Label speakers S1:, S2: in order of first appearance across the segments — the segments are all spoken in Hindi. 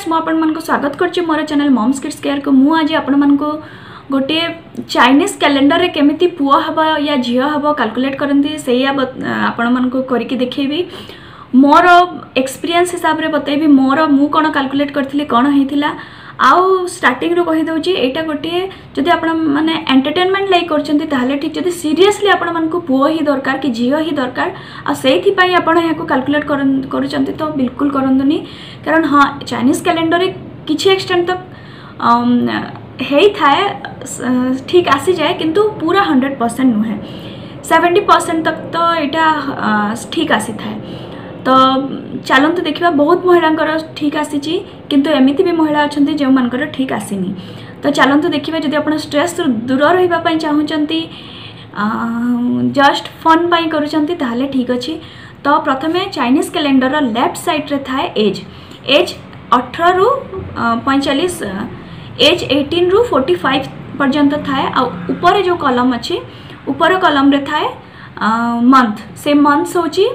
S1: फ्रेंड्स मु आपण मन को स्वागत करछि मोर चैनल मॉम्स किड्स केयर को। मु आज आपण मन को गोटे चाइनीज कैलेंडर रे केमिति पुओ हबो या झियो हबो कैलकुलेट करंती सेही आपण मन को करिके देखैबी। मोर एक्सपीरियंस हिसाब रे बतैबी मोर मु कोन कैलकुलेट करथिली कोन हेतिला। आउ स्टार्टिंग रो कहि दउची एटा गोटे जदि आपण माने एंटरटेनमेंट लाइक करचंती ताहले ठीक, जदि सीरियसली आपण मन को पुओ ही दरकार कि झियो ही दरकार आ सेही पई आपण याको कैलकुलेट करूचंती तो बिल्कुल करंदुनी। कारण हां चाइनीज कैलेंडर रे किछि एक्सटेंट तक हेई थाए ठीक आसी जाए किंतु पूरा 100% नुहे, 70% तक तो एटा ठीक आसी थाए। तो चलते देखा बहुत महिला ठीक आसी किंतु एमती भी महिला अच्छा जो मानकर ठीक आसीनी। तो चलते देखा जब आप स्ट्रेस दूर रही चाहूँगी जस्ट फन पाई करूँ ठीक अच्छे। तो प्रथम चाइनीज कैलेंडर लेफ्ट साइड रे थाए एज 18 रु 45, एज 18 रु 45 पर्यंत थाए। आ ऊपर जो कलम अच्छी ऊपर कलम रे थाए मंथ, से मंथ्स होची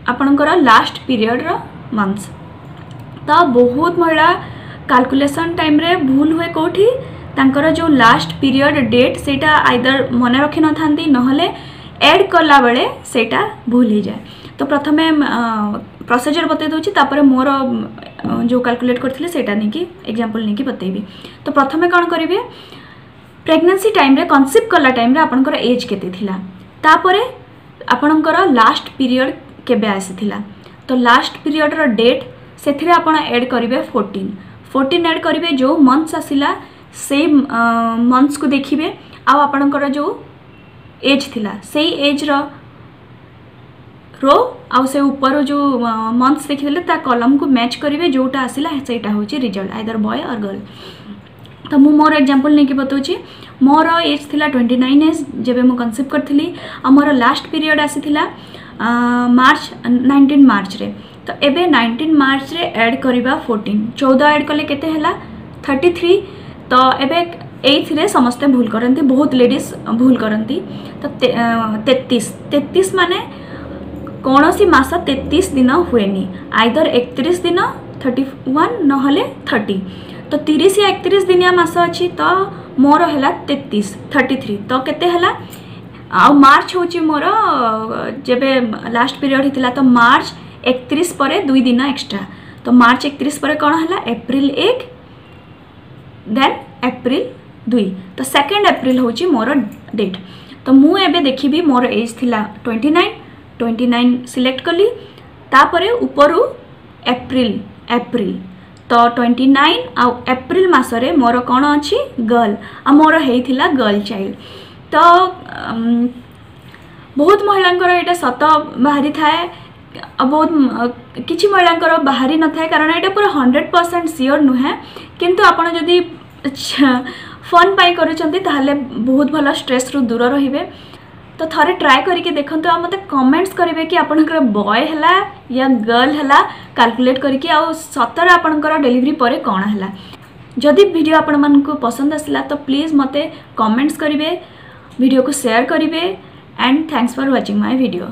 S1: आपणकर लास्ट पीरियड रो मंथ्स। तो बहुत महिला कैलकुलेशन टाइम रे भूल हुए कोठी तांकर जो लास्ट पीरियड डेट सेटा आइदर मने रखि न थांती नहले ऐड कला बेले सेटा भूल ही जाए। तो प्रथमे प्रोसीजर बतै दोची तापर मोर जो कैलकुलेट करथिले सेटा नै कि एग्जांपल नै कि बतैबी। तो प्रथमे कोन करिवे प्रेगनेंसी टाइम रे कन्सीव कला टाइम रे आपणकर एज केते थिला, तापर आपणकर लास्ट पीरियड केबे आसीथिला। तो लास्ट पीरियड रो डेट सेथिरे आपण ऐड करिवे 14 ऐड करिवे। जो मंथ्स आसिला से मंथ्स को देखिबे आ आपणकर जो एज थिला सेही एज रो आ से ऊपर जो मंथ्स देखिले ता कॉलम को मैच करिवे, जोटा आसिला सेटा होची रिजल्ट आइदर बॉय और गर्ल। तो मु मोर एग्जांपल नै कि बतौची मोर एज थिला 29 एज जेबे मु कन्सीव करथिली आ मोर लास्ट पीरियड आसीथिला मार्च 19 मार्च रे। तो एबे 19 मार्च रे ऐड करिबा 14 ऐड कले केते हला 33। तो एबे 8 रे समस्ते भूल करंती, बहुत लेडीज भूल करंती। तो 33 माने कोनोसी मास 33 दिन हुएनी, आइदर 31 दिन 31 नहले 30। तो 30 या 31 दिनिया मास अछि। तो मोर हला 33 तो केते हला आ मार्च होची मोर जेबे लास्ट पीरियड हितला। तो मार्च 31 परे 2 दिन एक्स्ट्रा। तो मार्च 31 परे कोन हला अप्रैल 1 देन अप्रैल 2। तो 2 अप्रैल होची मोर डेट। तो मु एबे देखिबी मोर एज थिला 29 सिलेक्ट कली, तापरे ऊपरु अप्रैल। तो 29 आ अप्रैल मासरे मोर कोन अछि गर्ल आ मोर हेइथिला गर्ल चाइल्ड। तो बहुत महिलांकर एटा सत बाहरी थाए, बहुत किछि महिलांकर बाहरी न थाए कारण एटा पूरा 100% सियोर नुहे। किंतु आपण जदि फन पाई करूचंती ताहले बहुत भलो स्ट्रेस रु दूर रहिबे। तो थरे ट्राई करके देखंतु आ मते कमेंट्स करिवे कि आपनकर बॉय हला या गर्ल हला कैलकुलेट करके आ सतर आपनकर डिलीवरी परे कोन हला। जदि वीडियो आपण मन को पसंद आसला तो प्लीज मते कमेंट्स करिवे, वीडियो को शेयर करिवे and thanks for watching my video.